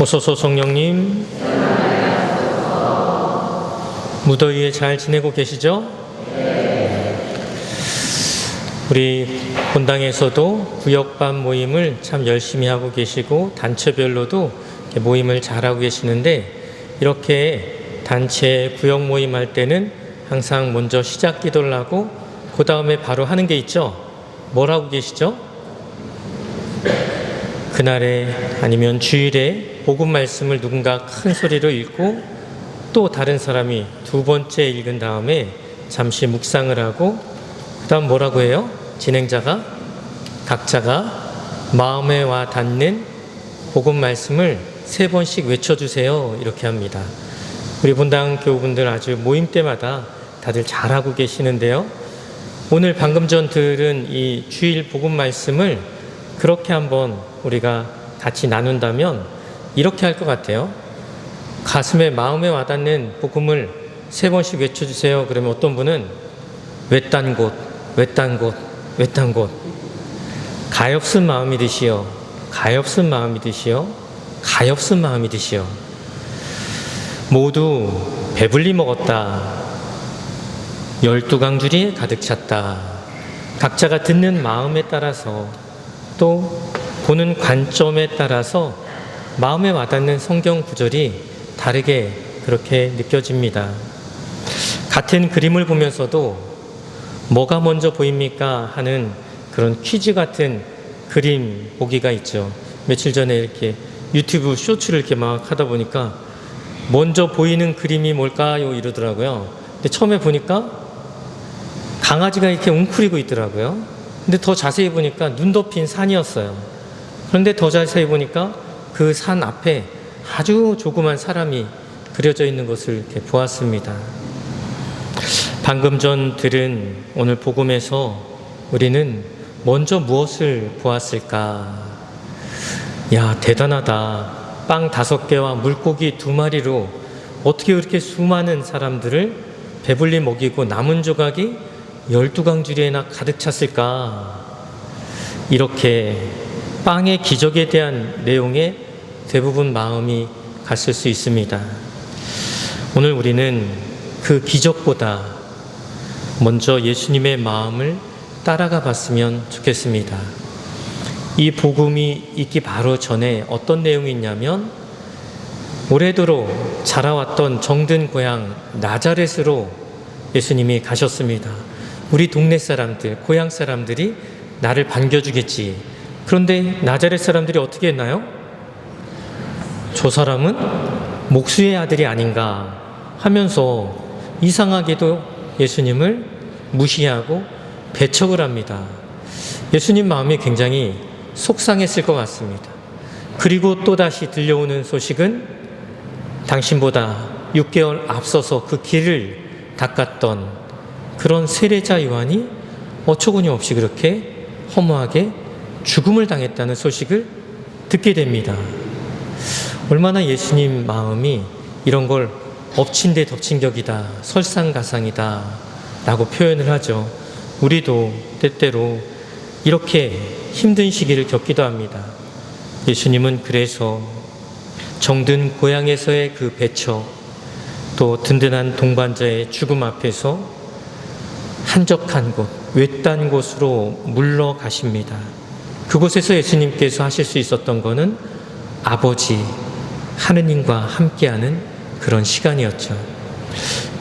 오소서 성령님, 무더위에 잘 지내고 계시죠? 우리 본당에서도 구역반 모임을 참 열심히 하고 계시고 단체별로도 모임을 잘하고 계시는데, 이렇게 단체 구역 모임 할 때는 항상 먼저 시작 기도를 하고 그 다음에 바로 하는 게 있죠. 뭘 하고 계시죠? 그날에 아니면 주일에 복음 말씀을 누군가 큰 소리로 읽고 또 다른 사람이 두 번째 읽은 다음에 잠시 묵상을 하고 그 다음 뭐라고 해요? 진행자가 각자가 마음에 와 닿는 복음 말씀을 3번씩 외쳐주세요, 이렇게 합니다. 우리 본당 교우분들 아주 모임 때마다 다들 잘하고 계시는데요, 오늘 방금 전 들은 이 주일 복음 말씀을 그렇게 한번 우리가 같이 나눈다면 이렇게 할 것 같아요. 가슴에 마음에 와닿는 복음을 3번씩 외쳐주세요. 그러면 어떤 분은 외딴 곳, 외딴 곳, 외딴 곳, 가엾은 마음이 드시오, 가엾은 마음이 드시오, 가엾은 마음이 드시오. 모두 배불리 먹었다. 12강줄이 가득 찼다. 각자가 듣는 마음에 따라서 또 보는 관점에 따라서 마음에 와닿는 성경 구절이 다르게 그렇게 느껴집니다. 같은 그림을 보면서도 뭐가 먼저 보입니까? 하는 그런 퀴즈 같은 그림 보기가 있죠. 며칠 전에 이렇게 유튜브 쇼츠를 이렇게 막 하다 보니까 먼저 보이는 그림이 뭘까요? 이러더라고요. 근데 처음에 보니까 강아지가 이렇게 웅크리고 있더라고요. 근데 더 자세히 보니까 눈 덮인 산이었어요. 그런데 더 자세히 보니까 그 산 앞에 아주 조그만 사람이 그려져 있는 것을 이렇게 보았습니다. 방금 전 들은 오늘 복음에서 우리는 먼저 무엇을 보았을까? 야, 대단하다. 빵 5개와 물고기 2마리로 어떻게 그렇게 수많은 사람들을 배불리 먹이고 남은 조각이 12강줄이나 가득 찼을까? 이렇게 빵의 기적에 대한 내용에 대부분 마음이 갔을 수 있습니다. 오늘 우리는 그 기적보다 먼저 예수님의 마음을 따라가 봤으면 좋겠습니다. 이 복음이 있기 바로 전에 어떤 내용이 있냐면, 오래도록 자라왔던 정든 고향 나자렛으로 예수님이 가셨습니다. 우리 동네 사람들, 고향 사람들이 나를 반겨주겠지. 그런데 나자렛 사람들이 어떻게 했나요? 저 사람은 목수의 아들이 아닌가 하면서 이상하게도 예수님을 무시하고 배척을 합니다. 예수님 마음이 굉장히 속상했을 것 같습니다. 그리고 또다시 들려오는 소식은 당신보다 6개월 앞서서 그 길을 닦았던 그런 세례자 요한이 어처구니 없이 그렇게 허무하게 죽음을 당했다는 소식을 듣게 됩니다. 얼마나 예수님 마음이 이런 걸 엎친 데 덮친 격이다, 설상가상이다 라고 표현을 하죠. 우리도 때때로 이렇게 힘든 시기를 겪기도 합니다. 예수님은 그래서 정든 고향에서의 그 배척, 또 든든한 동반자의 죽음 앞에서 한적한 곳, 외딴 곳으로 물러가십니다. 그곳에서 예수님께서 하실 수 있었던 것은 아버지 하느님과 함께하는 그런 시간이었죠.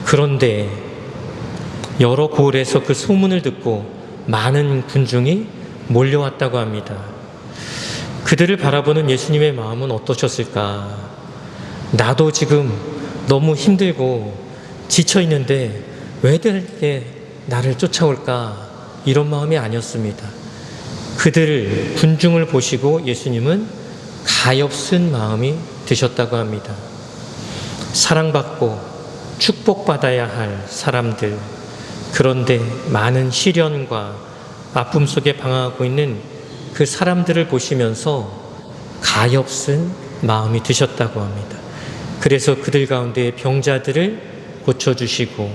그런데 여러 고을에서 그 소문을 듣고 많은 군중이 몰려왔다고 합니다. 그들을 바라보는 예수님의 마음은 어떠셨을까? 나도 지금 너무 힘들고 지쳐 있는데 왜들 이렇게 나를 쫓아올까? 이런 마음이 아니었습니다. 그들을, 군중을 보시고 예수님은 가엾은 마음이 드셨다고 합니다. 사랑받고 축복받아야 할 사람들, 그런데 많은 시련과 아픔 속에 방황하고 있는 그 사람들을 보시면서 가엾은 마음이 드셨다고 합니다. 그래서 그들 가운데 병자들을 고쳐주시고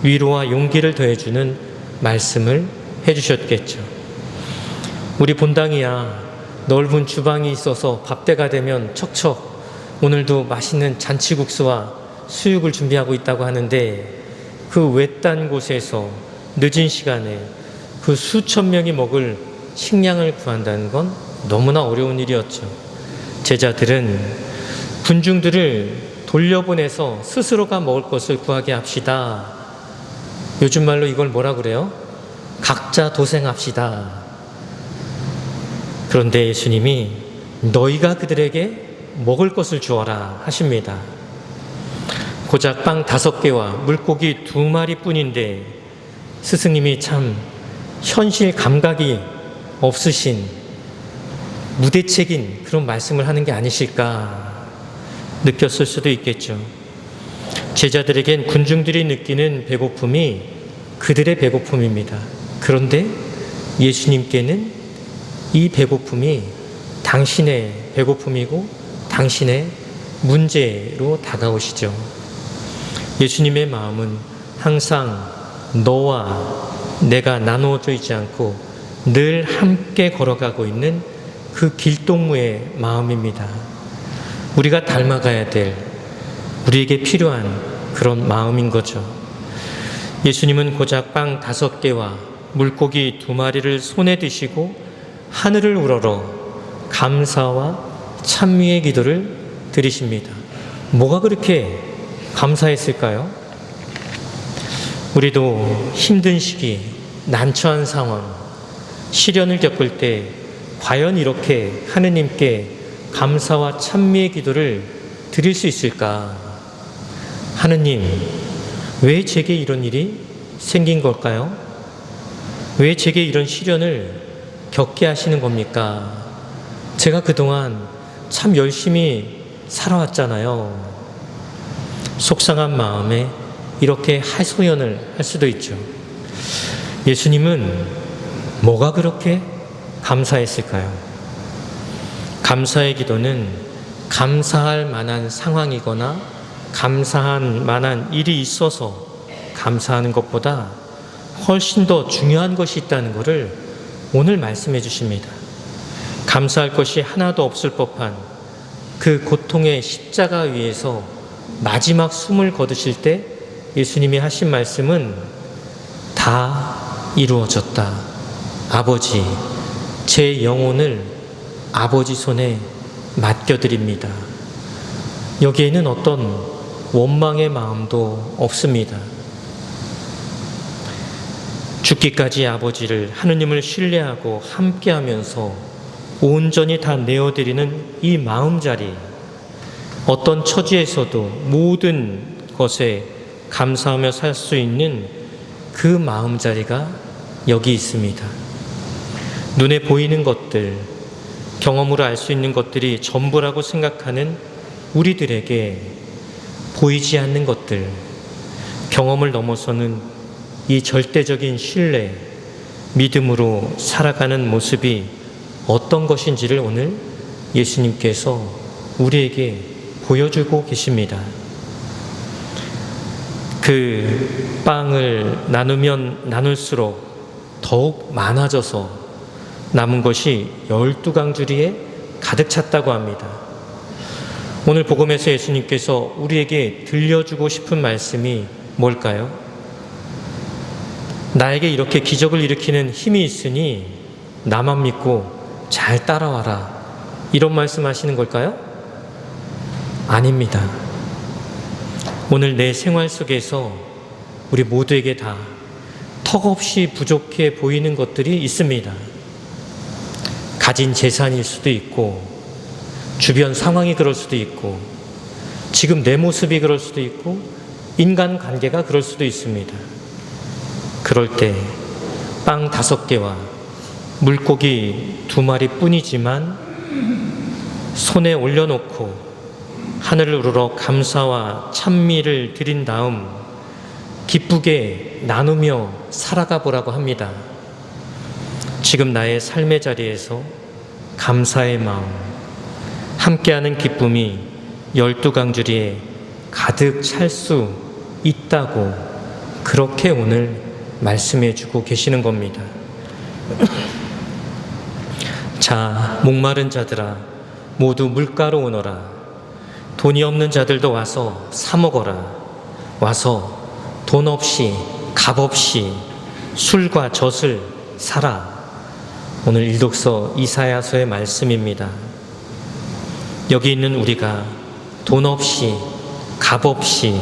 위로와 용기를 더해주는 말씀을 해주셨겠죠. 우리 본당이야 넓은 주방이 있어서 밥때가 되면 척척 오늘도 맛있는 잔치국수와 수육을 준비하고 있다고 하는데 그 외딴 곳에서 늦은 시간에 그 수천 명이 먹을 식량을 구한다는 건 너무나 어려운 일이었죠. 제자들은 군중들을 돌려보내서 스스로가 먹을 것을 구하게 합시다. 요즘 말로 이걸 뭐라 그래요? 각자 도생합시다. 그런데 예수님이 너희가 그들에게 먹을 것을 주어라 하십니다. 고작 빵 5개와 물고기 2마리 뿐인데 스승님이 참 현실 감각이 없으신 무대책인 그런 말씀을 하는 게 아니실까 느꼈을 수도 있겠죠. 제자들에겐 군중들이 느끼는 배고픔이 그들의 배고픔입니다. 그런데 예수님께는 이 배고픔이 당신의 배고픔이고 당신의 문제로 다가오시죠. 예수님의 마음은 항상 너와 내가 나누어져 있지 않고 늘 함께 걸어가고 있는 그 길동무의 마음입니다. 우리가 닮아가야 될, 우리에게 필요한 그런 마음인 거죠. 예수님은 고작 빵 5개와 물고기 2마리를 손에 드시고 하늘을 우러러 감사와 찬미의 기도를 드리십니다. 뭐가 그렇게 감사했을까요? 우리도 힘든 시기, 난처한 상황, 시련을 겪을 때 과연 이렇게 하느님께 감사와 찬미의 기도를 드릴 수 있을까? 하느님, 왜 제게 이런 일이 생긴 걸까요? 왜 제게 이런 시련을 겪게 하시는 겁니까? 제가 그동안 참 열심히 살아왔잖아요. 속상한 마음에 이렇게 하소연을 할 수도 있죠. 예수님은 뭐가 그렇게 감사했을까요? 감사의 기도는 감사할 만한 상황이거나 감사할 만한 일이 있어서 감사하는 것보다 훨씬 더 중요한 것이 있다는 것을 오늘 말씀해 주십니다. 감사할 것이 하나도 없을 법한 그 고통의 십자가 위에서 마지막 숨을 거두실 때 예수님이 하신 말씀은 다 이루어졌다. 아버지, 제 영혼을 아버지 손에 맡겨드립니다. 여기에는 어떤 원망의 마음도 없습니다. 죽기까지 아버지를, 하느님을 신뢰하고 함께하면서 온전히 다 내어드리는 이 마음자리, 어떤 처지에서도 모든 것에 감사하며 살 수 있는 그 마음자리가 여기 있습니다. 눈에 보이는 것들, 경험으로 알 수 있는 것들이 전부라고 생각하는 우리들에게 보이지 않는 것들, 경험을 넘어서는 이 절대적인 신뢰, 믿음으로 살아가는 모습이 어떤 것인지를 오늘 예수님께서 우리에게 보여주고 계십니다. 그 빵을 나누면 나눌수록 더욱 많아져서 남은 것이 12강주리에 가득 찼다고 합니다. 오늘 복음에서 예수님께서 우리에게 들려주고 싶은 말씀이 뭘까요? 나에게 이렇게 기적을 일으키는 힘이 있으니 나만 믿고 잘 따라와라. 이런 말씀하시는 걸까요? 아닙니다. 오늘 내 생활 속에서 우리 모두에게 다 턱없이 부족해 보이는 것들이 있습니다. 가진 재산일 수도 있고, 주변 상황이 그럴 수도 있고, 지금 내 모습이 그럴 수도 있고, 인간관계가 그럴 수도 있습니다. 그럴 때 빵 5개와 물고기 2마리 뿐이지만 손에 올려놓고 하늘을 우러러 감사와 찬미를 드린 다음 기쁘게 나누며 살아가 보라고 합니다. 지금 나의 삶의 자리에서 감사의 마음, 함께하는 기쁨이 12강주리에 가득 찰 수 있다고 그렇게 오늘 말씀해 주고 계시는 겁니다. 자, 목마른 자들아 모두 물가로 오너라. 돈이 없는 자들도 와서 사 먹어라. 와서 돈 없이 값 없이 술과 젖을 사라. 오늘 일독서 이사야서의 말씀입니다. 여기 있는 우리가 돈 없이 값 없이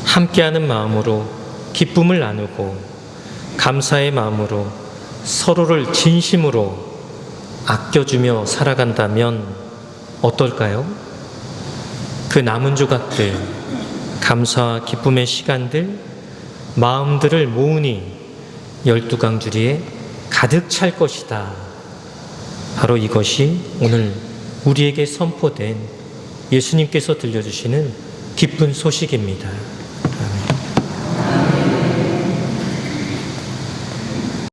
함께하는 마음으로 기쁨을 나누고 감사의 마음으로 서로를 진심으로 아껴주며 살아간다면 어떨까요? 그 남은 조각들, 감사와 기쁨의 시간들, 마음들을 모으니 12강주리에 가득 찰 것이다. 바로 이것이 오늘 우리에게 선포된 예수님께서 들려주시는 기쁜 소식입니다.